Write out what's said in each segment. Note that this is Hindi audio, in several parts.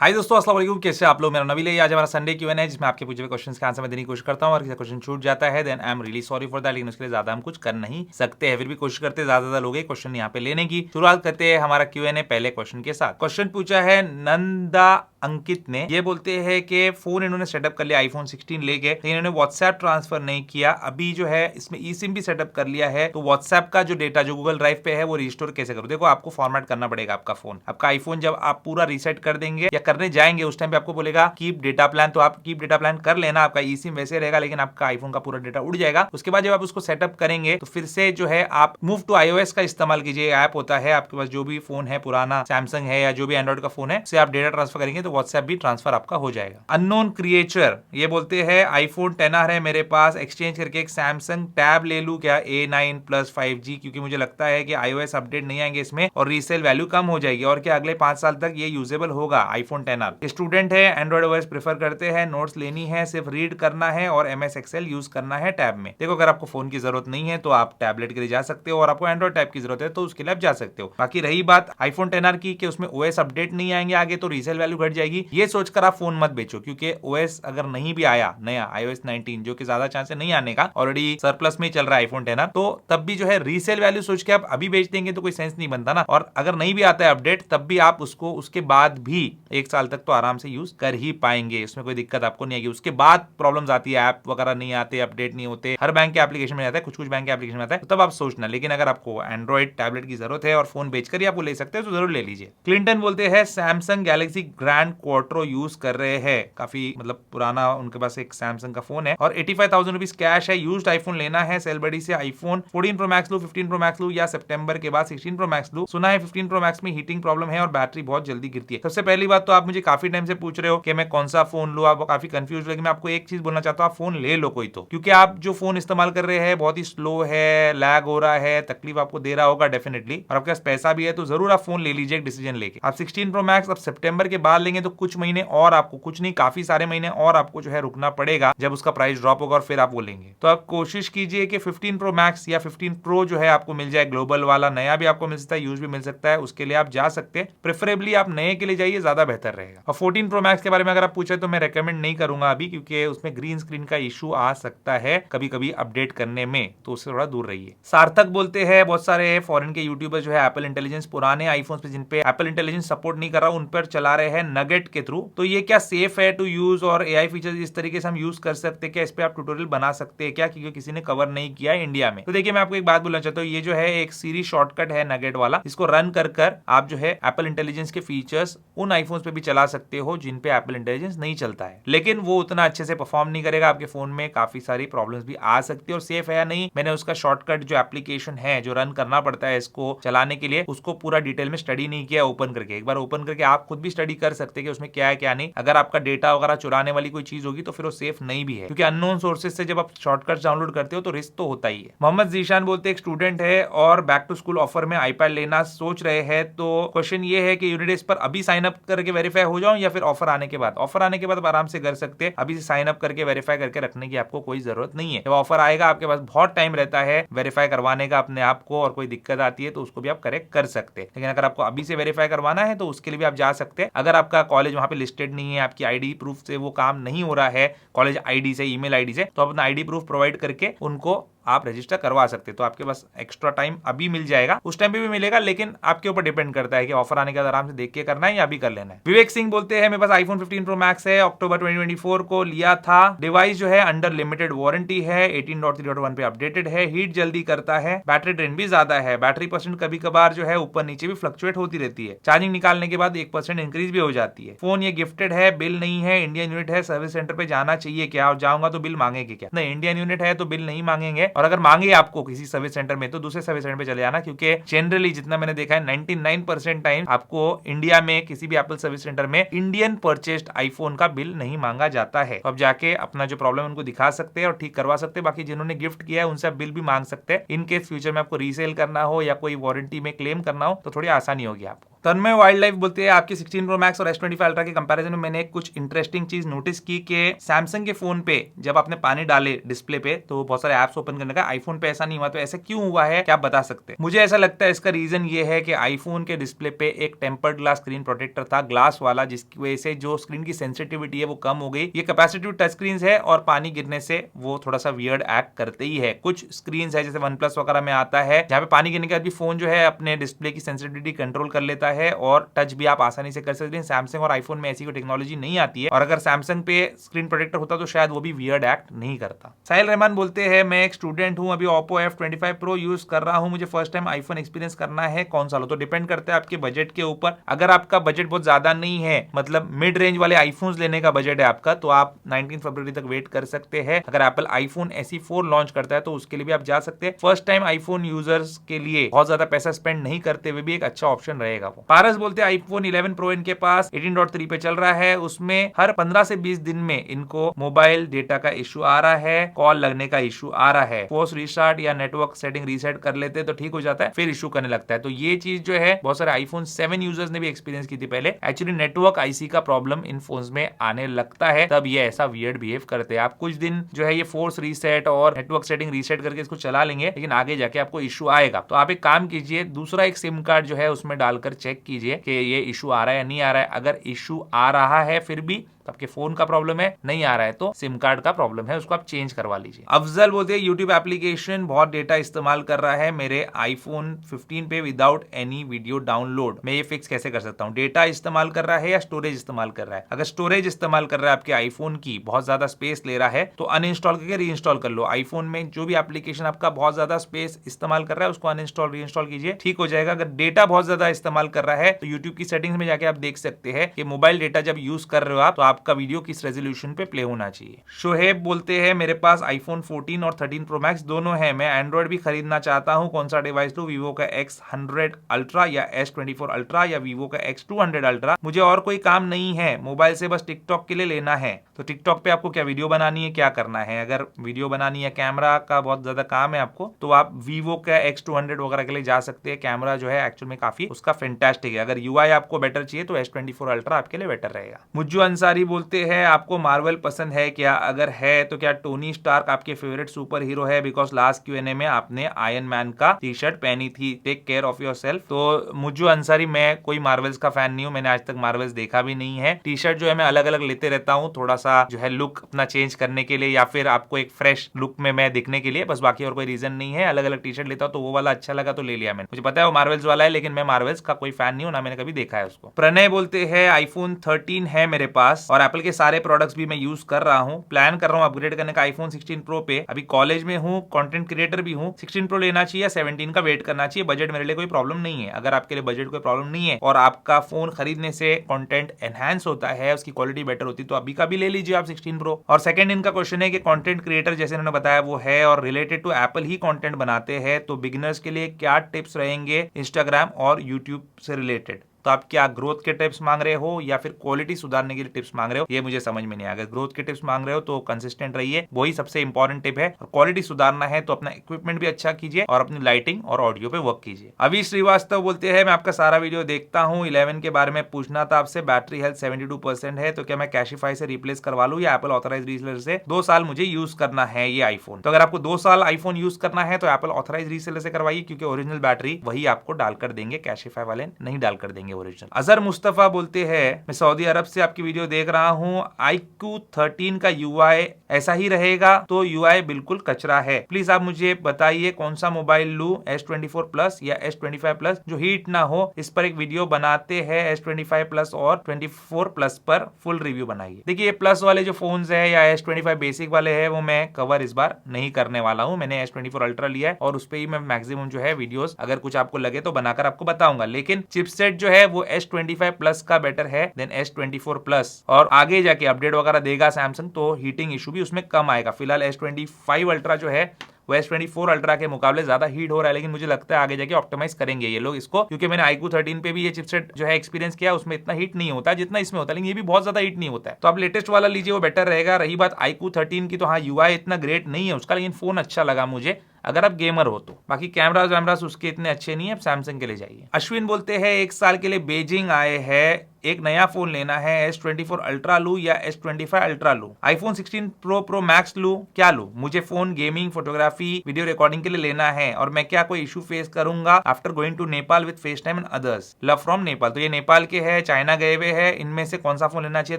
हाय दोस्तों, अस्सलाम वालेकुम। कैसे आप लोग? मेरा नबील है। आज हमारा संडे क्यूएनए है जिसमें आपके पूछे हुए क्वेश्चंस के आंसर मैं देने की कोशिश करता हूं। और किसी क्वेश्चन छूट जाता है then I am really sorry for that, लेकिन उसके लिए ज्यादा हम कुछ कर नहीं सकते हैं। फिर भी कोशिश करते हैं ज्यादा लोग क्वेश्चन यहाँ पे लेने की। शुरुआत करते हैं हमारा क्यूएनए पहले क्वेश्चन के साथ। क्वेश्चन पूछा है नंदा अंकित ने। ये बोलते हैं कि फोन इन्होंने सेटअप कर लिया आईफोन 16 लेके, लेकिन इन्होंने व्हाट्सएप ट्रांसफर नहीं किया। अभी जो है इसमें ई सिम भी सेटअप कर लिया है, तो व्हाट्सएप का जो डेटा जो गूगल ड्राइव पे है वो रिस्टोर कैसे करो? देखो, आपको फॉर्मेट करना पड़ेगा आपका फोन। आपका आईफोन जब आप पूरा रीसेट कर देंगे या करने जाएंगे उस टाइम पे आपको बोलेगा कीप डेटा प्लान, तो आप कीप डेटा प्लान कर लेना। आपका ई सिम वैसे रहेगा लेकिन आपका आईफोन का पूरा डेटा उड़ जाएगा। उसके बाद जब आप उसको सेटअप करेंगे तो फिर से जो है आप मूव टू iOS का इस्तेमाल कीजिए। ऐप होता है आपके पास, जो भी फोन है पुराना सैमसंग है या जो भी एंड्रॉइड का फोन है, उससे आप डेटा ट्रांसफर करेंगे तो व्हाट्सएप भी ट्रांसफर आपका हो जाएगा। अननोन क्रिएचर ये बोलते हैं आईफोन 10R है मेरे पास, एक्सचेंज करके एक सैमसंग टैब ले लूं क्या A9 प्लस 5G, क्योंकि मुझे लगता है कि iOS अपडेट नहीं आएंगे इसमें और रीसेल वैल्यू कम हो जाएगी, और क्या अगले 5 साल तक ये यूजेबल होगा आईफोन 10R। स्टूडेंट है, एंड्रॉइड ओएस प्रेफर करते हैं, नोट्स लेनी है, सिर्फ रीड करना है और MS एक्सेल यूज करना है टैब में। देखो, अगर आपको फोन की जरूरत नहीं है तो आप टैबलेट के लिए जा सकते हो, और आपको एंड्रॉइड टैब की जरूरत है तो उसके लिए आप जा सकते हो। बाकी रही बात आईफोन 10R की कि उसमें ओएस अपडेट नहीं आएंगे आगे तो रीसेल वैल्यू घट जाएगी, ये सोचकर आप फोन मत बेचो, क्योंकि ओएस अगर नहीं भी आया नया iOS 19, जो कि ज्यादा चांस है नहीं आने का, ऑलरेडी सरप्लस में चल रहा है आईफोन 10R, तो तब भी जो है रीसेल वैल्यू सोच के आप अभी बेच देंगे तो कोई सेंस नहीं बनता ना। और अगर नहीं भी आता है अपडेट तब भी आप उसको उसके बाद भी 1 साल तक तो आराम से यूज कर ही पाएंगे, इसमें कोई दिक्कत आपको नहीं आएगी। उसके बाद प्रॉब्लम्स आती है, ऐप वगैरह नहीं आते, अपडेट नहीं होते, हर बैंक के एप्लीकेशन में आता है, कुछ कुछ बैंक के एप्लीकेशन में आता है, तो तब आप सोचना। लेकिन अगर आपको एंड्रॉइड टैबलेट की जरूरत है और फोन बेचकर ही आपको ले सकते हैं तो जरूर ले लीजिए। क्लिंटन बोलते हैं सैमसंग गैलेक्सी ग्रैंड क्वार्ट्रो यूज कर रहे हैं, काफी मतलब पुराना उनके पास एक सैमसंग का फोन है, और 85,000 रुपीज कैश है, यूज्ड आईफोन लेना है, सेलबडी से आईफोन 14 प्रो मैक्स लू, 15 प्रो मैक्स लू या सितंबर के बाद 16 प्रो मैक्स लू। सुना है 15 प्रो मैक्स में हीटिंग प्रॉब्लम है और बैटरी बहुत जल्दी गिरती है। सबसे पहली बात तो आप मुझे काफी टाइम से पूछ रहे हो कि मैं कौन सा फोन लूं, आप काफी कंफ्यूज, लेकिन मैं आपको एक चीज बोलना चाहता हूं, आप फोन ले लो कोई तो, क्योंकि आप जो फोन इस्तेमाल कर रहे हैं बहुत ही स्लो है, लैग हो रहा है, तकलीफ आपको दे रहा होगा डेफिनेटली, और आपके पास पैसा भी है तो जरूर आप फोन ले लीजिए एक डिसीजन लेके। आप 16 प्रो मैक्स अब सितंबर के बाद लेंगे तो कुछ महीने और आपको, कुछ नहीं काफी सारे महीने और आपको जो है रुकना पड़ेगा, जब उसका प्राइस ड्रॉप होगा और फिर आप वो लेंगे। तो आप कोशिश कीजिए कि 15 प्रो मैक्स या 15 प्रो जो है आपको मिल जाए, ग्लोबल वाला नया भी आपको मिल सकता है, यूज भी मिल सकता है, उसके लिए आप जा सकते हैं। प्रेफरेबली आप नए के लिए जाइए, ज्यादा बेहतर रहेगा। और 14 प्रो मैक्स के बारे में अगर आप पूछे तो मैं रेकमेंड नहीं करूंगा अभी, क्योंकि उसमें ग्रीन स्क्रीन का इशू आ सकता है कभी कभी अपडेट करने में, तो उससे थोड़ा दूर रहिए। सार्थक बोलते हैं बहुत सारे फॉरेन के यूट्यूबर जो है एप्पल इंटेलिजेंस पुराने आईफोन पे जिन पे एप्पल इंटेलिजेंस सपोर्ट नहीं कर रहा उन पर चला रहे हैं नगेट के थ्रू, तो ये क्या सेफ है टू यूज, और एआई फीचर्स इस तरीके से हम यूज कर सकते हैं क्या, इस पे आप ट्यूटोरियल बना सकते हैं क्या, क्योंकि किसी ने कवर नहीं किया है इंडिया में। तो देखिए, मैं आपको एक बात बोलना चाहता हूँ, ये जो है एक सीरीज शॉर्टकट है नगेट वाला, इसको रन कर आप जो है एप्पल इंटेलिजेंस के फीचर्स उन आईफोन पे भी चला सकते हो जिन पे एप्पल इंटेलिजेंस नहीं चलता है, लेकिन वो उतना अच्छे से परफॉर्म नहीं करेगा, आपके फोन में काफी सारी प्रॉब्लम्स भी आ सकती है। और सेफ है या नहीं, मैंने उसका शॉर्टकट जो एप्लीकेशन है जो रन करना पड़ता है इसको चलाने के लिए, उसको पूरा डिटेल में स्टडी नहीं किया ओपन करके। एक बार ओपन करके आप खुद भी स्टडी कर सकते हैं कि उसमें क्या है क्या नहीं। अगर आपका डेटा वगैरह चुराने वाली कोई चीज होगी तो फिर वो सेफ नहीं भी है, क्योंकि अननोन सोर्सेज से जब आप शॉर्टकट डाउनलोड करते हो तो रिस्क तो होता ही है। मोहम्मद जीशान बोलते एक स्टूडेंट है और बैक टू स्कूल ऑफर में आईपैड लेना सोच रहे हैं, तो क्वेश्चन ये है कि यूनिडेस्क पर अभी साइन अप करके वेरीफाई हो जाऊं या फिर ऑफर आने के बाद? ऑफर आने के बाद आप आराम से कर सकते हैं, अभी से साइन अप करके वेरीफाई करके रखने की आपको कोई जरूरत नहीं है। जब ऑफर आएगा आपके पास बहुत टाइम रहता है वेरीफाई करवाने का अपने आप को, और कोई दिक्कत आती है तो उसको भी आप करेक्ट कर सकते हैं। लेकिन अगर आपको अभी से वेरीफाई करवाना है तो उसके लिए भी आप जा सकते हैं। अगर आपका कॉलेज वहां पे लिस्टेड नहीं है, आपकी आईडी प्रूफ से वो काम नहीं हो रहा है, कॉलेज आईडी से, ईमेल आईडी से, तो अपना आईडी प्रूफ प्रोवाइड करके उनको आप रजिस्टर करवा सकते हैं। तो आपके पास एक्स्ट्रा टाइम अभी मिल जाएगा, उस टाइम पे भी मिलेगा, लेकिन आपके ऊपर डिपेंड करता है कि ऑफर आने के बाद आराम से देख के करना है या अभी कर लेना है। विवेक सिंह बोलते हैं मेरे पास आईफोन 15 प्रो मैक्स है, अक्टूबर 2024 को लिया था, डिवाइस जो है अंडर लिमिटेड वारंटी है, 18.3.1 पे अपडेटेड है, हीट जल्दी करता है, बैटरी ड्रेन भी ज्यादा है, बैटरी परसेंट कभी कभार जो है ऊपर नीचे भी फ्लक्चुएट होती रहती है, चार्जिंग निकालने के बाद 1% इंक्रीज भी हो जाती है। फोन ये गिफ्टेड है, बिल नहीं है, इंडियन यूनिट है, सर्विस सेंटर पे जाना चाहिए क्या, और जाऊंगा तो बिल मांगेंगे क्या? नहीं, इंडियन यूनिट है तो बिल नहीं मांगेंगे, और अगर मांगे आपको किसी सर्विस सेंटर में तो दूसरे सर्विस सेंटर पे चले जाना, क्योंकि जनरली जितना मैंने देखा है 99% टाइम आपको इंडिया में किसी भी एप्पल सर्विस सेंटर में इंडियन परचेस्ड आईफोन का बिल नहीं मांगा जाता है। तो अब जाके अपना जो प्रॉब्लम उनको दिखा सकते हैं और ठीक करवा सकते हैं। बाकी जिन्होंने गिफ्ट किया है उनसे आप बिल भी मांग सकते हैं, इन केस फ्यूचर में आपको रीसेल करना हो या कोई वारंटी में क्लेम करना हो तो थोड़ी आसानी होगी आपको। तन्मय वाइल्ड लाइफ बोलते हैं आपकी 16 प्रो मैक्स और S25 अल्ट्रा के कंपैरिजन में मैंने कुछ इंटरेस्टिंग चीज नोटिस की कि सैमसंग के फोन पे जब आपने पानी डाले डिस्प्ले पे तो बहुत सारे ऐप्स ओपन करने का, आईफोन पे ऐसा नहीं हुआ, तो ऐसा क्यों हुआ है क्या आप बता सकते हैं? मुझे ऐसा लगता है इसका रीजन ये है कि आईफोन के डिस्प्ले पे एक टेम्पर्ड ग्लास स्क्रीन प्रोटेक्टर था, ग्लास वाला, जिसकी वजह से जो स्क्रीन की सेंसिटिविटी है वो कम हो गई। ये कैपेसिटिव टच स्क्रीन है और पानी गिरने से वो थोड़ा सा वियर्ड एक्ट करते ही है। कुछ स्क्रीन है जैसे OnePlus वगैरह में आता है जहां पे पानी गिरने के बाद भी फोन जो है अपने डिस्प्ले की सेंसिटिविटी कंट्रोल कर लेता है और टच भी आप आसानी से कर सकते हैं। सैमसंग और आईफोन में ऐसी कोई टेक्नोलॉजी नहीं आती है, और अगर सैमसंग पे स्क्रीन प्रोटेक्टर होता तो शायद वो भी वियर्ड एक्ट नहीं करता। साहिल रहमान बोलते हैं मैं एक स्टूडेंट हूं, अभी Oppo F25 Pro यूज कर रहा हूं, मुझे फर्स्ट टाइम आईफोन एक्सपीरियंस करना है, कौन सा लो? तो डिपेंड करता है आपके बजट के ऊपर। अगर आपका बजट बहुत ज्यादा नहीं है, मतलब मिड रेंज वाले आईफोन्स लेने का बजट है आपका, तो आप 19 फरवरी तक वेट कर सकते हैं। अगर एप्पल आईफोन SE4 लॉन्च करता है तो उसके लिए भी आप जा सकते हैं। फर्स्ट टाइम आईफोन यूजर्स के लिए बहुत ज्यादा पैसा स्पेंड नहीं करते हुए भी एक अच्छा ऑप्शन रहेगा वो। पारस बोलते हैं आईफोन 11 Pro इनके पास 18.3 पे चल रहा है, उसमें हर 15 से 20 दिन में इनको मोबाइल डेटा का इशू आ रहा है, कॉल लगने का इशू आ रहा है, फोर्स रिस्टार्ट या नेटवर्क सेटिंग रीसेट कर लेते तो ठीक हो जाता है, फिर इशू करने लगता है। तो ये चीज जो है बहुत सारे आईफोन 7 यूजर्स ने भी एक्सपीरियंस की थी पहले। एक्चुअली नेटवर्क आईसी का प्रॉब्लम इन फोन्स में आने लगता है, तब ये ऐसा वियर्ड बिहेव करते हैं। आप कुछ दिन जो है ये फोर्स रीसेट और नेटवर्क सेटिंग रीसेट करके इसको चला लेंगे, लेकिन आगे जाके आपको इशू आएगा। तो आप एक काम कीजिए, दूसरा एक सिम कार्ड जो है उसमें डालकर चेक कीजिए कि ये इशू आ रहा है या नहीं आ रहा है। अगर इशू आ रहा है फिर भी आपके फोन का प्रॉब्लम है, नहीं आ रहा है तो सिम कार्ड का प्रॉब्लम है, उसको आप चेंज करवा लीजिए। अफजल बोलते हैं यूट्यूब एप्लीकेशन बहुत डेटा इस्तेमाल कर रहा है मेरे आईफोन 15 पे विदाउट एनी वीडियो डाउनलोड, मैं ये फिक्स कैसे कर सकता हूँ? डेटा इस्तेमाल कर रहा है या स्टोरेज इस्तेमाल कर रहा है? अगर स्टोरेज इस्तेमाल कर रहा है आपके आईफोन की, बहुत ज्यादा स्पेस ले रहा है, तो अनइंस्टॉल करके रीइंस्टॉल कर लो। आईफोन में जो भी एप्लीकेशन आपका बहुत ज्यादा स्पेस इस्तेमाल कर रहा है उसको अनइंस्टॉल रीइंस्टॉल कीजिए, ठीक हो जाएगा। अगर डेटा बहुत ज्यादा इस्तेमाल कर रहा है तो यूट्यूब की सेटिंग्स में जाके आप देख सकते हैं कि मोबाइल डेटा जब यूज कर रहे हो आप, तो आपका वीडियो किस रेजोल्यूशन पे प्ले होना चाहिए। शोहेब बोलते हैं मेरे पास आईफोन 14 और 13 प्रो मैक्स दोनों है, मैं एंड्रॉइड भी खरीदना चाहता हूं, कौन सा डिवाइस लूं? वीवो का X100 अल्ट्रा या S24 अल्ट्रा या वीवो का X200 अल्ट्रा? मुझे और कोई काम नहीं है, मोबाइल से बस टिकटॉक के लिए लेना है। तो टिकटॉक पे आपको क्या वीडियो बनानी है, क्या करना है? अगर वीडियो बनानी है, कैमरा का बहुत ज्यादा काम है आपको, तो आप वीवो का X200 वगैरह के लिए जा सकते हैं। कैमरा जो है एक्चुअल में काफी उसका फैंटास्टिक है। अगर UI आपको बेटर चाहिए तो S24 अल्ट्रा आपके लिए बेटर रहेगा। मुज्जू अंसारी बोलते हैं आपको मार्वल पसंद है क्या? अगर है तो क्या टोनी स्टार्क आपके फेवरेट सुपर हीरो है? बिकॉज लास्ट Q&A में आपने आयरन मैन का टी शर्ट पहनी थी, take care of yourself. तो मुज्जू अंसारी, मैं कोई मार्वल्स का फैन नहीं हूँ, मैंने आज तक मार्वल्स देखा भी नहीं है। टी शर्ट जो है मैं अलग अलग लेते रहता हूँ, थोड़ा सा जो है लुक अपना चेंज करने के लिए या फिर आपको एक फ्रेश लुक में मैं दिखने के लिए, बस बाकी और कोई रीजन नहीं है। अलग अलग टी शर्ट लेता हूँ, तो वो वाला अच्छा लगा तो ले लिया मैंने। मुझे पता है वो मार्वल्स वाला है, लेकिन मैं मार्वल्स का कोई फैन नहीं हूँ, ना मैंने कभी देखा है उसको। प्रणय बोलते हैं आईफोन 13 है मेरे पास और एप्पल के सारे प्रोडक्ट्स भी मैं यूज कर रहा हूँ, प्लान कर रहा हूँ अपग्रेड करने का आईफोन 16 प्रो पे। अभी कॉलेज में हूँ, कंटेंट क्रिएटर भी हूँ, 16 प्रो लेना चाहिए या 17 का वेट करना चाहिए? बजट मेरे लिए कोई प्रॉब्लम नहीं है। अगर आपके लिए बजट कोई प्रॉब्लम नहीं है और आपका फोन खरीदने से कंटेंट एनहांस होता है, उसकी क्वालिटी बेटर होती है, तो अभी का भी ले लीजिए आप 16 प्रो। और सेकंड इनका क्वेश्चन है कि कंटेंट क्रिएटर जैसे इन्होंने बताया वो है और रिलेटेड टू एप्पल ही कंटेंट बनाते हैं, तो बिगिनर्स के लिए क्या टिप्स रहेंगे इंस्टाग्राम और यूट्यूब से रिलेटेड? तो आप क्या ग्रोथ के टिप्स मांग रहे हो या फिर क्वालिटी सुधारने के लिए टिप्स मांग रहे हो, ये मुझे समझ में नहीं आया। अगर ग्रोथ के टिप्स मांग रहे हो तो कंसिस्टेंट रहिए, वही सबसे इंपॉर्टेंट टिप है। और क्वालिटी सुधारना है तो अपना इक्विपमेंट भी अच्छा कीजिए और अपनी लाइटिंग और ऑडियो पे वर्क कीजिए। अभी श्रीवास्तव बोलते हैं मैं आपका सारा वीडियो देखता हूँ, 11 के बारे में पूछना था आपसे, बैटरी हेल्थ 72% है, तो क्या मैं कैशिफाई से रिप्लेस करवा लूँ या एप्पल ऑथराइज रीसेलर से? 2 साल मुझे यूज करना है ये आईफोन। तो अगर आपको 2 साल आईफोन यूज करना है तो एप्पल ऑथराइज रीसेलर से करवाइए, क्योंकि ओरिजिनल बैटरी वही आपको डालकर देंगे, कैशिफाई वाले नहीं डालकर देंगे ओरिजिनल। अजहर मुस्तफा बोलते हैं मैं सऊदी अरब से आपकी वीडियो देख रहा हूँ, iQOO 13 का UI ऐसा ही रहेगा? तो UI बिल्कुल कचरा है, प्लीज आप मुझे बताइए कौन सा मोबाइल लूं, S24 प्लस या S25 प्लस जो हीट ना हो? इस पर एक वीडियो बनाते हैं, S25 प्लस और 24 प्लस पर फुल रिव्यू बनाइए। देखिए प्लस वाले जो फोन्स है या S25 बेसिक वाले है वो मैं कवर इस बार नहीं करने वाला हूँ। मैंने S24 अल्ट्रा लिया है और उस पर ही मैं मैक्सिमम जो है वीडियोस अगर कुछ आपको लगे तो बनाकर आपको बताऊंगा। लेकिन चिपसेट जो है वो S25 प्लस का बेटर है देन S24 प्लस, और आगे जाके अपडेट वगैरह देगा सैमसंग तो हीटिंग इशू भी उसमें कम आएगा। फिलहाल S25 अल्ट्रा जो है वो S24 अल्ट्रा के मुकाबले ज्यादा हीट हो रहा है, लेकिन मुझे लगता है आगे जाके ऑप्टिमाइज करेंगे ये लोग इसको, क्योंकि मैंने iQOO 13 पे भी ये चिपसेट जो है एक्सपीरियंस किया, उसमें इतना हीट नहीं होता जितना इसमें होता है, लेकिन ये भी बहुत ज्यादा हीट नहीं होता है। तो आप लेटेस्ट वाला लीजिए, वो बेटर रहेगा। रही बात iQOO 13 की, तो हाँ UI इतना ग्रेट नहीं है उसका, लेकिन फोन अच्छा लगा मुझे। अगर आप गेमर हो तो। बाकी कैमरास उसके इतने अच्छे नहीं है, आप सैमसंग के लिए जाइए। अश्विन बोलते हैं 1 साल के लिए बीजिंग आए हैं, एक नया फोन लेना है, S24 अल्ट्रा लूं या S25 अल्ट्रा लूं, iPhone 16 प्रो मैक्स लूं, क्या लूं? मुझे phone gaming, photography, video recording के लिए लेना है और मैं क्या कोई इशू फेस करूंगा after going to Nepal with FaceTime and others? Love from Nepal. तो ये नेपाल के है, चाइना गए हुए हैं, इनमें से कौन सा फोन लेना चाहिए?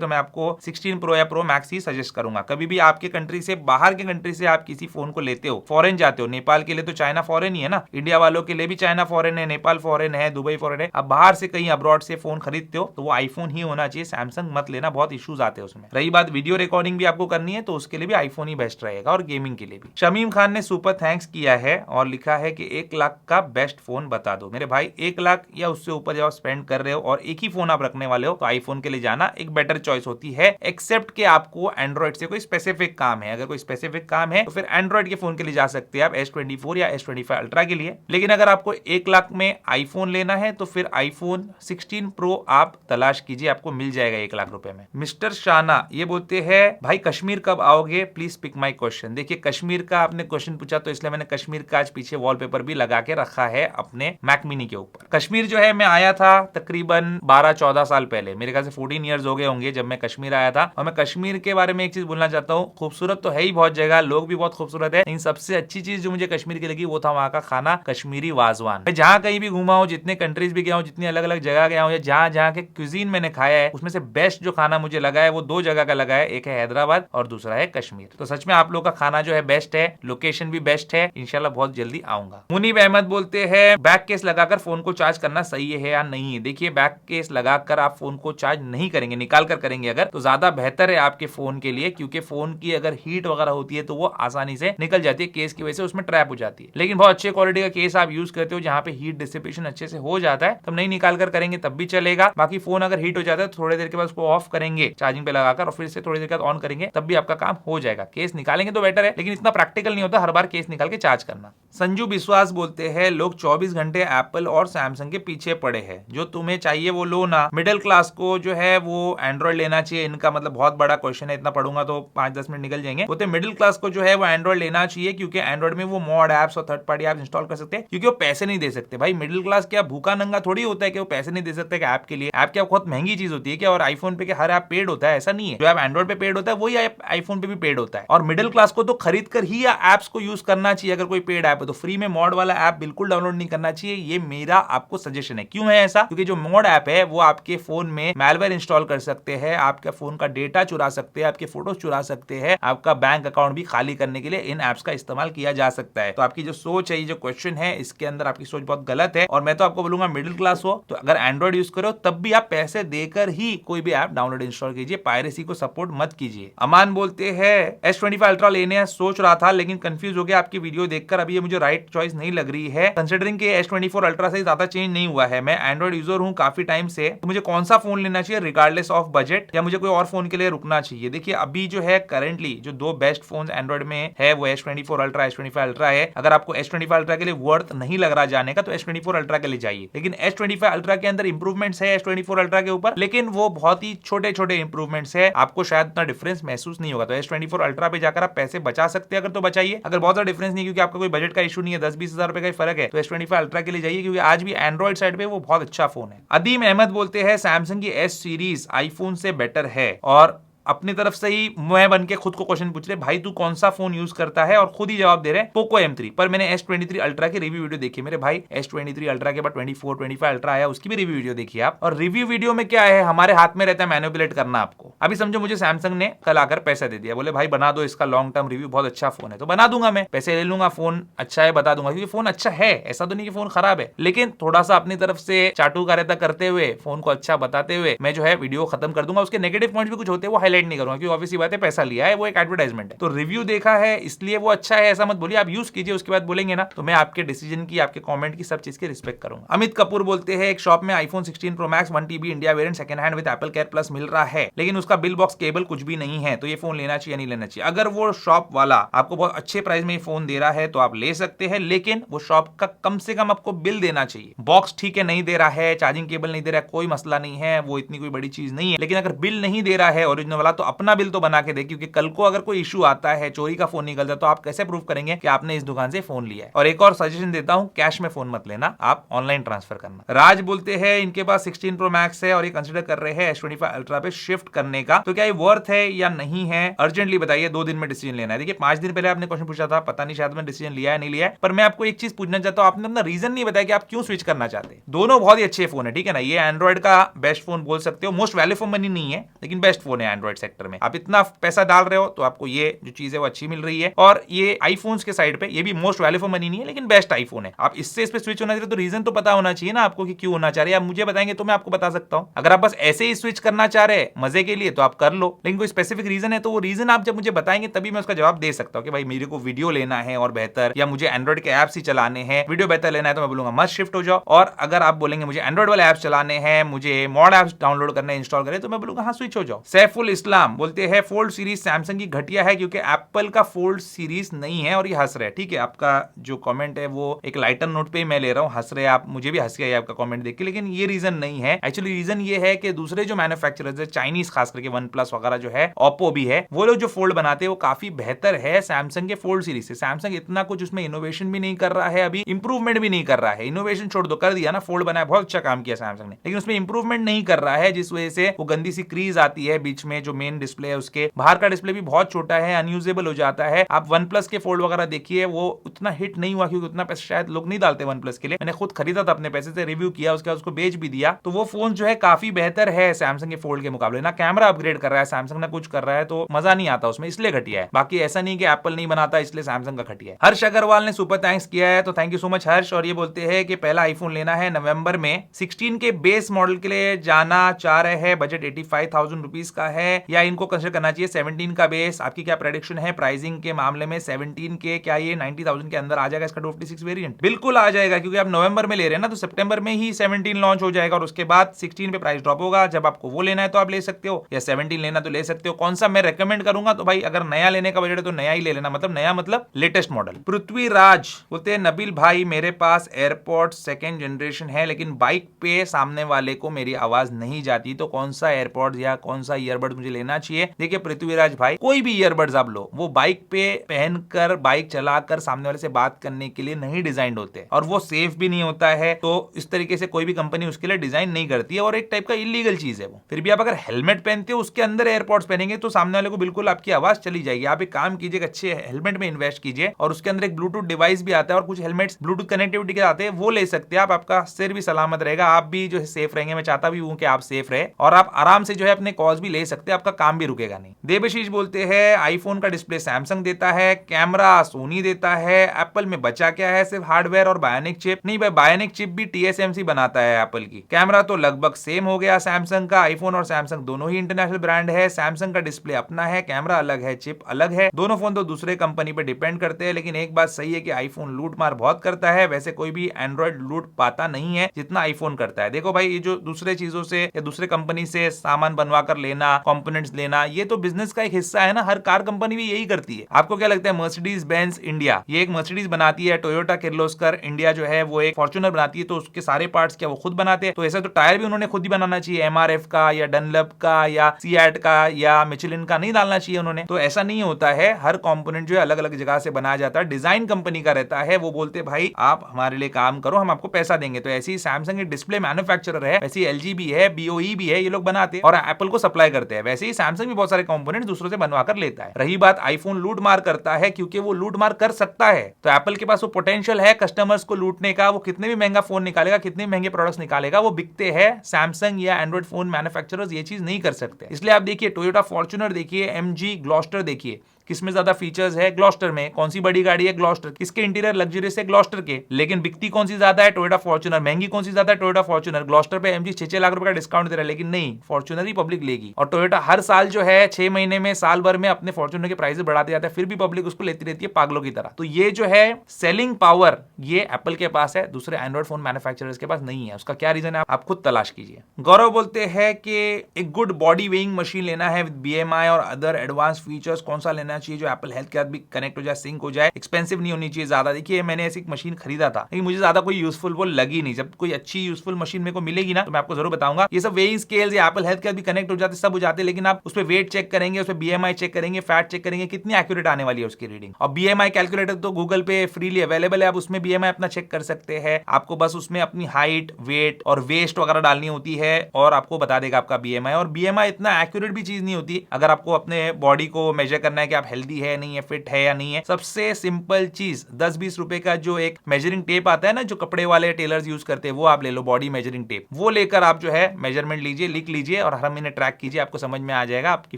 तो मैं आपको 16 प्रो या प्रो मैक्स ही सजेस्ट करूंगा। कभी भी आपके कंट्री से, बाहर के कंट्री से आप किसी फोन को लेते हो, फॉरेन जाते हो, नेपाल के लिए तो चाइना फॉरेन ही है ना, इंडिया वालों के लिए भी चाइना फॉरेन है, नेपाल फॉरेन है, दुबई फॉरेन है। अब बाहर से कहीं अब्रॉड से फोन खरीदते हो तो वो आईफोन ही होना चाहिए, सैमसंग मत लेना, बहुत इश्यूज आते हैं उसमें। रही बात वीडियो रिकॉर्डिंग भी आपको करनी है तो उसके लिए भी आईफोन ही बेस्ट रहेगा और गेमिंग के लिए भी। शमीम खान ने सुपर थैंक्स किया है और लिखा है कि 1 लाख का बेस्ट फोन बता दो। मेरे भाई 1 लाख या उससे ऊपर जब आप स्पेंड कर रहे हो और एक ही फोन आप रखने वाले हो तो आईफोन के लिए जाना एक बेटर चॉइस होती है, एक्सेप्ट कि आपको एंड्रॉइड से कोई स्पेसिफिक काम है। अगर कोई स्पेसिफिक काम है तो फिर एंड्रॉइड के फोन के लिए जा सकते हैं आप, S24 या S25 अल्ट्रा के लिए। लेकिन अगर आपको 1 लाख में आईफोन लेना है तो फिर आईफोन 16 प्रो आप तलाश कीजिए, आपको मिल जाएगा 1 लाख रुपए में। मिस्टर शाना ये बोलते हैं भाई कश्मीर कब आओगे, प्लीज पिक माई क्वेश्चन। देखिए कश्मीर का आपने क्वेश्चन पूछा तो इसलिए मैंने कश्मीर का आज पीछे वॉलपेपर भी लगा के रखा है अपने मैक मिनी के ऊपर। कश्मीर जो है मैं आया था तकरीबन 12-14 साल पहले, मेरे ख्याल से 14 ईयर्स हो गए होंगे जब मैं कश्मीर आया था। और मैं कश्मीर के बारे में एक चीज बोलना चाहता हूँ, खूबसूरत तो है ही बहुत जगह, लोग भी बहुत खूबसूरत है, लेकिन सबसे अच्छी चीज जो मुझे कश्मीर की लगी वो था वहां का खाना, कश्मीरी वाजवान। मैं जहां कहीं भी घूमा हूँ, जितने कंट्रीज भी गया हूँ, जितनी अलग अलग जगह गया हूँ, जहां जहां के क्यूजीन मैंने खाया है उसमें से बेस्ट जो खाना मुझे लगा है वो 2 जगह का लगा है, एक है हैदराबाद और दूसरा है कश्मीर। तो सच में आप लोग का खाना जो है बेस्ट है, लोकेशन भी बेस्ट है, इंशाल्लाह बहुत जल्दी आऊंगा। मुनीब अहमद बोलते हैं बैक केस लगाकर फोन को चार्ज करना सही है या नहीं है? देखिए बैक केस लगाकर आप फोन को चार्ज नहीं करेंगे, निकाल कर करेंगे अगर तो ज्यादा बेहतर है आपके फोन के लिए, क्योंकि फोन की अगर हीट वगैरह होती है तो वो आसानी से निकल जाती है, केस की वजह से उसमें ट्रैप हो जाती है। लेकिन बहुत अच्छे क्वालिटी का केस आप यूज करते हो जहां पे हीट डिसिपेशन अच्छे से हो जाता है तब नहीं निकाल कर करेंगे तब भी चलेगा। बाकी फोन अगर हीट हो जाता है तो थोड़ी देर के बाद उसको ऑफ करेंगे चार्जिंग पे लगाकर और फिर से थोड़ी देर के बाद ऑन करेंगे तब भी आपका काम हो जाएगा। केस निकालेंगे तो बेटर है, लेकिन इतना प्रैक्टिकल नहीं होता हर बार केस निकाल के चार्ज करना। संजू विश्वास बोलते हैं लोग 24 घंटे एप्पल और सैमसंग के पीछे पड़े हैं, जो तुम्हें चाहिए वो लो ना। मिडिल क्लास को जो है वो एंड्रॉइड लेना चाहिए, इनका मतलब बहुत बड़ा क्वेश्चन है, इतना पढ़ूंगा तो 5-10 मिनट निकल जाएंगे। बोलते मिडिल क्लास को जो है वो एंड्रॉइड लेना चाहिए क्योंकि एंड्रॉइड में वो मॉड एप्स और थर्ड पार्टी एप्स इंस्टॉल कर सकते हैं, क्योंकि वो पैसे नहीं दे सकते। भाई मिडिल क्लास क्या भूखा नंगा थोड़ी होता है कि वो पैसे नहीं दे सकते ऐप के लिए? ऐप क्या बहुत महंगी चीज होती है क्या? और आईफोन पे हर ऐप पेड होता है? ऐसा नहीं है, जो ऐप एंड्रॉइड पे पेड होता है वही ऐप आईफोन पे भी पेड होता है। और मिडिल क्लास को तो खरीद कर ही एप्स को यूज करना चाहिए। अगर कोई पेड ऐप है तो फ्री में मॉड वाला ऐप बिल्कुल डाउनलोड नहीं करना चाहिए, ये मेरा आपको सजेशन है। क्यों है ऐसा? क्योंकि जो मॉड ऐप है वो आपके फोन में मैलवेयर इंस्टॉल कर सकते हैं, आपका फोन का डेटा चुरा सकते हैं, आपके फोटोज चुरा सकते हैं, आपका बैंक अकाउंट भी खाली करने के लिए इन एप्स का इस्तेमाल किया जा सकता है। तो आपकी जो सोच है, ये जो क्वेश्चन है, इसके अंदर आपकी सोच बहुत गलत है। और मैं तो आपको बोलूंगा मिडिल क्लास हो तो अगर एंड्रॉइड यूज करो तब भी आप पैसे देकर ही कोई भी ऐप डाउनलोड इंस्टॉल कीजिए, पायरेसी को सपोर्ट मत कीजिए। अमान बोलते हैं S25 अल्ट्रा लेने सोच रहा था लेकिन कंफ्यूज हो गया आपकी वीडियो देखकर, अभी ये मुझे राइट चॉइस नहीं लग रही है। कंसिडरिंग कि S24 अल्ट्रा से ज्यादा चेंज नहीं हुआ है, मैं एंड्रॉइड यूजर हूं काफी टाइम से, तो मुझे कौन सा फोन लेना चाहिए रिगार्डलेस ऑफ बजट, या मुझे कोई और फोन के लिए रुकना चाहिए? देखिए अभी जो है करंटली जो 2 बेस्ट फोन एंड्रॉइड में है वो S24 अल्ट्रा, S25 अल्ट्रा है। अगर आपको S25 अल्ट्रा के लिए वर्थ नहीं लग रहा जाने का तो S24 अल्ट्रा के लिए जाइए। लेकिन S25 अल्ट्रा के अंदर इंप्रूवमेंट्स है S24 अल्ट्रा के ऊपर, लेकिन वो बहुत ही छोटे छोटे इंप्रूवमेंट्स है, आपको शायद इतना डिफरेंस महसूस नहीं होगा। तो S24 अल्ट्रा पे जाकर आप पैसे बचा सकते हैं अगर तो बचाइए, अगर बहुत ज्यादा डिफरेंस नहीं क्योंकि आपका कोई बजट का इशू नहीं है, 10-20 हजार रुपए का फर्क है, तो S25 अल्ट्रा के लिए जाइए क्योंकि आज भी एंड्रॉइड साइड पे वो बहुत अच्छा फोन है। अदीम अहमद बोलते हैं सैमसंग की S सीरीज आईफोन से बेटर है, और अपनी तरफ से ही मैं बन के खुद को क्वेश्चन पूछ रहे भाई तू कौन सा फोन यूज करता है, और खुद ही जवाब दे रहे पोको M3। पर मैंने S23 अल्ट्रा की रिव्यू वीडियो देखी मेरे भाई, S23 अल्ट्रा के बाद 24, 25 अल्ट्रा आया, उसकी भी रिव्यू वीडियो देखी आप। और रिव्यू वीडियो में क्या है, हमारे हाथ में रहता है मैनिपुलेट करना आपको। अभी समझो मुझे सैमसंग ने कल आकर पैसा दे दिया, बोले भाई बना दो इसका लॉन्ग टर्म रिव्यू, बहुत अच्छा फोन है, तो बना दूंगा मैं, पैसे ले लूंगा, फोन अच्छा है बता दूंगा, क्योंकि फोन अच्छा है, ऐसा तो नहीं कि फोन खराब है, लेकिन थोड़ा सा अपनी तरफ से चाटुकारिता करते हुए फोन को अच्छा बताते हुए मैं जो है वीडियो खत्म कर दूंगा। उसके नेगेटिव पॉइंट्स भी कुछ होते हैं वो हाईलाइट नहीं करूंगा, क्योंकि ऑब्वियसली बात है पैसा लिया है, वो एक एडवर्टाइजमेंट है। तो रिव्यू देखा है इसलिए वो अच्छा है ऐसा मत बोलिए, आप यूज कीजिए, उसके बाद बोलेंगे ना तो मैं आपके डिसीजन की, आपके कमेंट की, सब चीज की रिस्पेक्ट करूंगा। अमित कपूर बोलते हैं एक शॉप में iPhone 16 Pro Max 1 TB India variant second hand with Apple care plus मिल रहा है, लेकिन उसका उसका बिल बॉक्स केबल कुछ भी नहीं है, तो ये फोन लेना चाहिए नहीं लेना चाहिए। अगर वो शॉप वाला आपको बहुत अच्छे प्राइस में ये फोन दे रहा है तो आप ले सकते हैं, लेकिन वो शॉप का कम से कम आपको बिल देना चाहिए। बॉक्स ठीक है नहीं दे रहा है, चार्जिंग केबल नहीं दे रहा है, कोई मसला नहीं है, वो इतनी कोई बड़ी चीज नहीं है। लेकिन अगर बिल नहीं दे रहा है ओरिजिनल वाला, तो अपना बिल तो बना के दे, क्योंकि कल को अगर कोई इशू आता है, चोरी का फोन निकल जाए, तो आप कैसे प्रूव करेंगे कि आपने इस दुकान से फोन लिया है। और एक और सजेशन देता हूं, कैश में फोन मत लेना, आप ऑनलाइन ट्रांसफर करना। राज बोलते हैं इनके पास 16 Pro Max है और ये कंसिडर कर रहे हैं S25 Ultra पे शिफ्ट करने का, तो क्या ये वर्थ है या नहीं है, अर्जेंटली बताइए, 2 दिन में डिसीजन लेना है। देखिए 5 दिन पहले आपने क्वेश्चन पूछा था, पता नहीं शायद मैं डिसीजन लिया है नहीं लिया है, पर मैं आपको एक चीज पूछना चाहता हूं, आपने अपना रीजन नहीं बताया कि आप क्यों स्विच करना चाहते हैं। दोनों बहुत ही अच्छे फोन है, ठीक है ना, ये एंड्रॉइड का बेस्ट फोन बोल सकते हो, मोस्ट वैल्यू फॉर मनी नहीं है, लेकिन बेस्ट फोन है एंड्रॉइड सेक्टर में। आप इतना पैसा डाल रहे हो तो आपको ये जो चीज है वो अच्छी मिल रही है, और ये आईफोन्स के साइड पे ये भी मोस्ट वैल्यू फॉर मनी नहीं है, लेकिन बेस्ट आईफोन है। आप इससे इस पे स्विच होना चाहिए, तो रीजन तो पता होना चाहिए ना आपको कि क्यों होना चाह रहे हैं। आप मुझे बताएंगे तो मैं आपको बता सकता हूं। अगर आप बस ऐसे ही स्विच करना चाह रहे हैं मजे के लिए तो आप कर लो, लेकिन कोई स्पेसिफिक रीजन है तो वो रीजन आप जब मुझे बताएंगे तभी मैं उसका जवाब दे सकता हूं कि भाई मेरे को वीडियो लेना है और बेहतर, या मुझे एंड्रॉइड के एप्स ही चलाने हैं, वीडियो बेहतर लेना है, तो मैं बोलूंगा मस्ट शिफ्ट हो जाओ। और अगर आप बोलेंगे मुझे एंड्रॉइड वाले एप्स चलाने हैं, मुझे मॉड एप्स डाउनलोड करने इंस्टॉल करें, तो मैं बोलूंगा हाँ स्विच हो जाओ। सैफुल इस्लाम बोलते हैं फोल्ड सीरीज सैमसंग की घटिया है क्योंकि एप्पल का फोल्ड सीरीज नहीं है, और ये हंस रहे हैं। ठीक है, आपका जो कमेंट है वो एक लाइटर नोट पे मैं ले रहा हूं, हंस रहे आप, मुझे भी हंस गया आपका कमेंट देख के, लेकिन ये रीजन नहीं है। एक्चुअली रीजन ये है कि दूसरे जो मैन्युफैक्चरर्स है, चाइनीज खास करके वन प्लस वगैरह जो है, ओप्पो भी है, वो लोग जो फोल्ड बनाते हैं वो काफी बेहतर है सैमसंग के फोल्ड सीरीज से। सैमसंग इतना कुछ उसमें इनोवेशन भी नहीं कर रहा है, अभी इंप्रूवमेंट भी नहीं कर रहा है। इनोवेशन छोड़ दो, कर दिया ना, फोल्ड बनाया, बहुत अच्छा काम किया सैमसंग ने, लेकिन उसमें इंप्रूवमेंट नहीं कर रहा है, जिस वजह से वो गंदी सी क्रीज आती है बीच में। जो मेन डिस्प्ले है उसके बाहर का डिस्प्ले भी बहुत छोटा है, अनयूजेबल हो जाता है। आप वन प्लस के फोल्ड वगैरह देखिए, वो उतना हिट नहीं हुआ क्योंकि उतना पैसा शायद लोग नहीं डालते वन प्लस के लिए। मैंने खुद खरीदा था अपने पैसे से, रिव्यू किया, उसके बाद उसको बेच भी दिया, तो वो फोन जो है काफी बेहतर है सैमसंग के फोल्ड के मुकाबले। ना कैमरा अपग्रेड कर रहा है सैमसंग, ना कुछ कर रहा है, तो मजा नहीं आता उसमें, इसलिए घटिया है। बाकी ऐसा नहीं कि एप्पल नहीं बनाता इसलिए सैमसंग का घटिया है। हर्ष अग्रवाल ने सुपर थैंक्स किया है, तो थैंक यू सो मच हर्ष। और ये बोलते हैं कि पहला आईफोन लेना है नवंबर में, 16 के बेस मॉडल के लिए जाना चाह रहे हैं, बजट 85,000 रुपीज का है, या इनको कंसिडर करना चाहिए 17 का बेस। आपकी क्या प्रेडिक्शन है प्राइसिंग के मामले में? 17 के क्या ये 90,000 के अंदर आ जाएगा इसका 256 वेरिएंट? बिल्कुल आ जाएगा, क्योंकि आप नवंबर में ले रहे हैं ना, तो सितंबर में ही 17 लॉन्च हो जाएगा, और उसके बाद 16 पे प्राइस ड्रॉप होगा। जब आपको वो लेना है तो आप ले सकते हो, या 17 लेना तो ले सकते हो। कौन सा मैं रेकमेंड करूंगा, तो भाई अगर नया लेने का बजट है तो नया ही ले लेना, मतलब नया मतलब लेटेस्ट मॉडल। पृथ्वीराज बोलते हैं नबील भाई मेरे पास एयरपॉड्स सेकंड जनरेशन है, लेकिन बाइक पे सामने वाले को मेरी आवाज नहीं जाती, तो कौन सा एयरपॉड्स या कौन सा ईयरबड्स मुझे लेना चाहिए? देखिए पृथ्वीराज भाई, कोई भी ईयरबड्स आप लो, वो बाइक पे पहनकर बाइक चलाकर सामने वाले से बात करने के लिए नहीं डिजाइन होते, और वो सेफ भी नहीं होता है। तो इस तरीके से कोई भी कंपनी उसके लिए डिजाइन नहीं करती है, और एक टाइप का इलीगल चीज है वो। फिर भी आप अगर हेलमेट पहनते हो उसके अंदर एयरपॉड्स पहनेंगे तो सामने वाले को बिल्कुल आपकी आवाज चली जाएगी। आप एक काम कीजिए, अच्छे हेलमेट में इन्वेस्ट कीजिए, और उसके अंदर एक ब्लूटूथ डिवाइस भी आता है, और कुछ हेलमेट्स ब्लूटूथ कनेक्टिविटी के आते हैं, वो ले सकते हैं आप। आपका सिर भी सलामत रहेगा, आप भी जो है सेफ रहेंगे। मैं चाहता भी हूं कि आप सेफ रहे, और आप आराम से जो है अपने कॉल्स भी ले सकते हैं, आपका काम भी रुकेगा नहीं। देवशीष बोलते हैं आईफोन का डिस्प्ले सैमसंग देता है, कैमरा सोनी देता है, एप्पल में बचा क्या है? सिर्फ हार्डवेयर और बायोनिक चिप। नहीं भाई, बायोनिक चिप भी TSMC बनाता है एप्पल की। कैमरा तो लगभग सेम हो गया सैमसंग का। आईफोन और सैमसंग दोनों ही इंटरनेशनल ब्रांड है। सैमसंग का डिस्प्ले अपना है, कैमरा अलग है, चिप अलग है। दोनों फोन तो दूसरे कंपनी पे डिपेंड करते हैं, लेकिन एक बात सही है कि आईफोन लूट मार बहुत करता है। वैसे कोई भी एंड्रॉइड लूट पाता नहीं है जितना आईफोन करता है। देखो भाई, ये जो दूसरे चीजों से या दूसरे कंपनी से सामान बनवा कर लेना, कंपोनेंट्स लेना, ये तो बिजनेस का एक हिस्सा है ना। हर कार कंपनी भी यही करती है। आपको क्या लगता है मर्सिडीज बेंज इंडिया, ये एक मर्सिडीज बनाती है, टोयोटा किर्लोस्कर इंडिया जो है वो एक फॉर्च्यूनर बनाती है, तो उसके सारे पार्ट्स क्या वो खुद बनाते हैं? तो ऐसा तो टायर भी उन्होंने खुद ही बनाना चाहिए, MRF का या डनलप का या सीएट का या मिचेलिन का नहीं डालना चाहिए उन्होंने। तो ऐसा नहीं होता है, हर कंपोनेंट जो है अलग अलग जगह से बनाया जाता है, डिजाइन कंपनी का रहता है। वो बोलते भाई आप हमारे लिए काम करो, हम आपको पैसा देंगे। तो ऐसी सैमसंग एक डिस्प्ले मैन्युफैक्चरर है, वैसे LG भी है, BOE भी है, ये लोग बनाते हैं और एप्पल को सप्लाई करते हैं। वैसे ही सैमसंग भी बहुत सारे कंपोनेंट दूसरों से बनवा कर लेता है। रही बात आईफोन लूट मार करता है, क्योंकि वो लूट मार कर सकता है, तो एप्पल के पास वो पोटेंशियल है कस्टमर्स को लूटने का। वो कितने भी महंगा फोन निकालेगा, कितने महंगे प्रोडक्ट्स निकालेगा, वो बिकते हैं। सैमसंग या एंड्रॉइड फोन मैन्युफैक्चरर्स ये चीज नहीं कर सकते। इसलिए आप देखिए टोयोटा फॉर्च्यूनर देखिए, MG ग्लॉस्टर देखिए, किसमें ज्यादा फीचर्स है, ग्लॉस्टर में। कौन सी बड़ी गाड़ी है, ग्लॉस्टर। किसके इंटीरियर लग्जरियस है, ग्लॉस्टर के। लेकिन बिकती कौन सी ज्यादा है, टोयोटा फॉर्च्यूनर। महंगी कौन सी ज्यादा है, टोयोटा फॉर्च्यूनर। ग्लॉस्टर पे एमजी 6 लाख रुपए का डिस्काउंट दे रहा है, लेकिन नहीं, फॉर्च्यूनर ही पब्लिक लेगी। और टोयोटा हर साल जो है 6 महीने में, साल भर में अपने फॉर्च्यूनर के प्राइस बढ़ाते जाता है, फिर भी पब्लिक उसको लेती रहती है पागलों की तरह। तो ये जो है सेलिंग पावर, ये एप्पल के पास है, दूसरे एंड्रॉइड फोन मैन्युफैक्चरर्स के पास नहीं है। उसका क्या रीजन है, आप खुद तलाश कीजिए। गौरव बोलते हैं कि एक गुड बॉडी वेइंग मशीन लेना है विद बीएमआई और अदर एडवांस फीचर्स, कौन सा लेना चाहिए जो एप्पल हेल्थ के साथ भी कनेक्ट हो जाए, सिंक हो जाए, एक्सपेंसिव नहीं होनी चाहिए ज्यादा। देखिए मैंने ऐसी मशीन खरीदा था, लेकिन मुझे ज्यादा कोई यूजफुल वो लगी नहीं। जब कोई अच्छी यूजफुल मशीन मेरे को मिलेगी ना, तो मैं आपको जरूर बताऊंगा। ये सब वेइंग स्केल्स या एप्पल हेल्थ के साथ भी कनेक्ट हो जाते, सब हो जाते, लेकिन आप उस पर वेट चेक करेंगे, उस पर बीएमआई चेक करेंगे, फैट चेक करेंगे, कितनी एक्यूरेट आने वाली है उसकी रीडिंग। और बीएमआई कैलकुलेटर तो गूगल पे फ्रीली अवेलेबल है, आप उसमें बीएमआई अपना चेक कर सकते हैं। आपको बस उसमें अपनी हाइट, वेट और वेस्ट वगैरह डालनी होती है और आपको बता देगा आपका बीएमआई। और बीएमआई इतना एक्यूरेट भी चीज नहीं होती अगर आपको अपने बॉडी को मेजर करना है कि आप हेल्दी है नहीं है, फिट है या नहीं है। सबसे सिंपल चीज 10-20 रुपए का जो एक मेजरिंग टेप आता है ना, जो कपड़े वाले टेलर्स यूज करते हैं, वो आप ले लो, बॉडी मेजरिंग टेप। वो लेकर आप जो है मेजरमेंट लीजिए, लिख लीजिए और हर महीने ट्रैक कीजिए, आपको समझ में आ जाएगा आपकी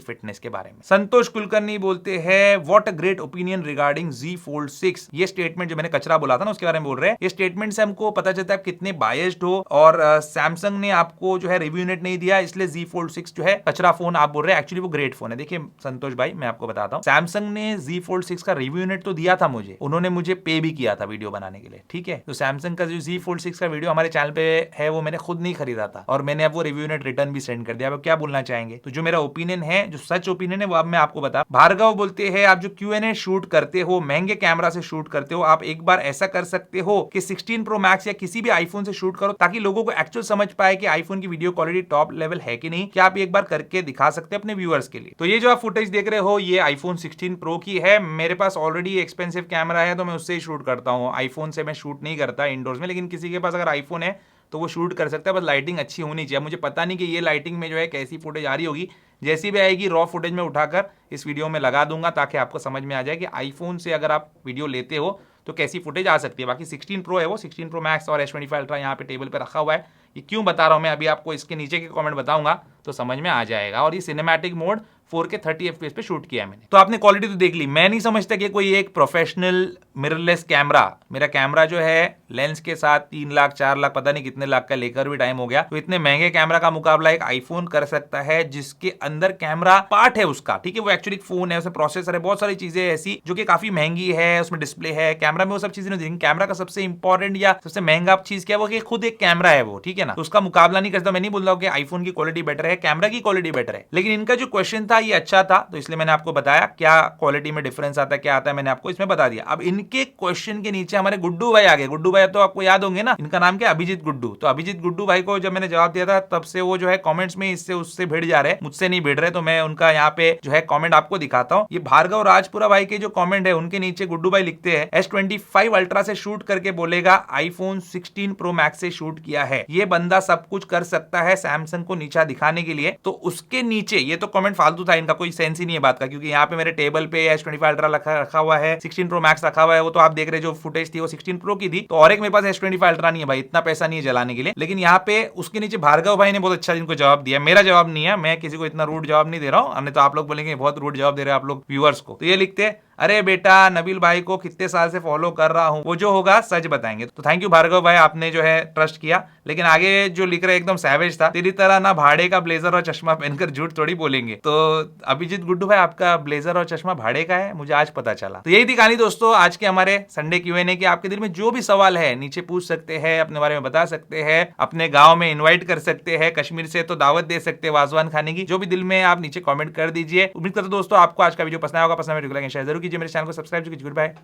फिटनेस के बारे में। संतोष कुलकर्णी बोलते हैं what a great opinion regarding Z Fold 6। ये स्टेटमेंट जो मैंने कचरा बोला था ना, उसके बारे में बोल रहे हैं। ये स्टेटमेंट से हमको पता चलता है आप कितने बायस्ड हो। और सैमसंग ने आपको जो है रिव्यू यूनिट नहीं दिया, इसलिए Z Fold 6 जो है कचरा फोन आप बोल रहे हैं। एक्चुअली वो ग्रेट फोन है। देखिए संतोष भाई, मैं आपको बताता हूँ, सैमसंग ने Z Fold 6 का रिव्यू यूनिट तो दिया था मुझे, उन्होंने मुझे पे भी किया था वीडियो बनाने के लिए, ठीक है। तो सैमसंग का जो Z Fold 6 का वीडियो हमारे चैनल पे है, वो मैंने खुद नहीं खरीदा था और मैंने अब वो रिव्यू यूनिट रिटर्न भी सेंड कर दिया। अब क्या बोलना चाहेंगे? तो जो मेरा ओपिनियन है, जो सच ओपिनियन है, वो अब मैं आपको बता। भार्गव बोलते हैं आप जो Q&A शूट करते हो, महंगे कैमरा से शूट करते हो, आप एक बार ऐसा कर सकते हो कि 16 Pro Max या किसी भी आईफोन से शूट करो, ताकि लोगों को एक्चुअल समझ पाए कि आईफोन की वीडियो क्वालिटी टॉप लेवल है कि नहीं। क्या आप एक बार करके दिखा सकते हैं अपने व्यूअर्स के लिए? तो ये जो आप फुटेज देख रहे हो, ये आईफोन 16 Pro की है। मेरे पास ऑलरेडी एक्सपेंसिव कैमरा है, तो मैं उससे ही शूट करता हूँ। आईफोन से मैं शूट नहीं करता इंडोर्स में, लेकिन किसी के पास अगर आईफोन है तो वो शूट कर सकता है, बस लाइटिंग अच्छी होनी चाहिए। मुझे पता नहीं कि ये लाइटिंग में जो है कैसी फुटेज आ रही होगी, जैसी भी आएगी रॉ फुटेज में उठाकर इस वीडियो में लगा दूंगा, ताकि आपको समझ में आ जाए कि आईफोन से अगर आप वीडियो लेते हो तो कैसी फुटेज आ सकती है। बाकी 16 Pro है वो, 16 Pro Max और S25 Ultra यहाँ पे टेबल पे रखा हुआ है। ये क्यों बता रहा हूँ मैं, अभी आपको इसके नीचे के कमेंट बताऊंगा तो समझ में आ जाएगा। और ये सिनेमैटिक मोड 4K 30 FPS पे शूट किया है मैंने। तो आपने क्वालिटी तो देख ली। मैं नहीं समझता कि कोई एक प्रोफेशनल मिररलेस कैमरा, मेरा कैमरा जो है लेंस के साथ 3 लाख 4 लाख पता नहीं कितने लाख का लेकर भी टाइम हो गया, तो इतने महंगे कैमरा का मुकाबला एक आईफोन कर सकता है, जिसके अंदर कैमरा पार्ट है उसका, ठीक है, वो एक्चुअली फोन है, उसमें प्रोसेसर है, बहुत सारी चीजें ऐसी जो कि काफी महंगी है, उसमें डिस्प्ले है, कैमरा में वो सब चीजें नहीं देंगे। कैमरा का सबसे इंपॉर्टेंट या सबसे महंगा चीज क्या है, वो कि खुद एक कैमरा है वो, ठीक है ना। तो उसका मुकाबला नहीं करता। मैं नहीं बोल रहा हूं कि आईफोन की क्वालिटी बेटर है, कैमरा की क्वालिटी बेटर है, लेकिन इनका जो क्वेश्चन था ये अच्छा था, तो इसलिए मैंने आपको बताया क्या क्वालिटी में डिफरेंस आता है, क्या आता है, मैंने आपको इसमें बता दिया। अब इनके क्वेश्चन के नीचे हमारे गुड्डू भाई आ गए। गुड्डू भाई तो आपको याद होंगे ना, इनका नाम क्या, अभिजीत गुड्डू। तो अभिजीत गुड्डू भाई को जब मैंने जवाब दिया था, तब से वो जो है कमेंट्स में इससे उससे भिड़ जा रहे, मुझसे नहीं भिड़ रहे। तो मैं उनका यहाँ पे जो है कमेंट आपको दिखाता हूँ। ये भार्गव राजपुरा भाई के जो कमेंट है, उनके नीचे गुड्डू भाई लिखते हैं S25 Ultra से शूट करके बोलेगा आईफोन 16 Pro Max से शूट किया है। ये बंदा सब कुछ कर सकता है सैमसंग को नीचा दिखाने के लिए। तो उसके नीचे ये तो कमेंट फालतू था, इनका कोई सेंस ही नहीं है बात का, क्योंकि यहाँ पे मेरे टेबल पे S25 Ultra रखा हुआ है, 16 Pro Max रखा हुआ है। वो तो आप देख रहे, जो फुटेज थी वो 16 Pro की थी। तो और एक मेरे पास S25 Ultra नहीं है भाई, इतना पैसा नहीं है जलाने के लिए। लेकिन यहाँ पे उसके नीचे भार्गव भाई ने बहुत अच्छा इनको जवाब दिया। मेरा जवाब नहीं है, मैं किसी को इतना रूड जवाब नहीं दे रहा हूँ, तो आप लोग बोलेंगे बहुत रूड जवाब दे रहे हैं आप लोग व्यूअर्स को। तो ये लिखते, अरे बेटा नबील भाई को कितने साल से फॉलो कर रहा हूं, वो जो होगा सच बताएंगे। तो थैंक यू भार्गव भाई, आपने जो है ट्रस्ट किया। लेकिन आगे जो लिख रहे एकदम सैवेज था, तेरी तरह ना भाड़े का ब्लेजर और चश्मा पहनकर झूठ थोड़ी बोलेंगे। तो अभिजीत गुड्डू भाई, आपका ब्लेजर और चश्मा भाड़े का है, मुझे आज पता चला। तो यही थी कहानी दोस्तों आज के हमारे संडे Q&A की। आपके दिल में जो भी सवाल है नीचे पूछ सकते हैं, अपने बारे में बता सकते हैं, अपने गाँव में इन्वाइट कर सकते हैं, कश्मीर से तो दावत दे सकते हैं वाजवान खाने की। जो भी दिल में आप नीचे कॉमेंट कर दीजिए। उम्मीद करता हूं दोस्तों आपको आज का वीडियो पसंद आएगा। पसंद है वीडियो को लाइक शेयर जरूर कीजिए, मेरे चैनल को सब्सक्राइब कीजिए। Good bye.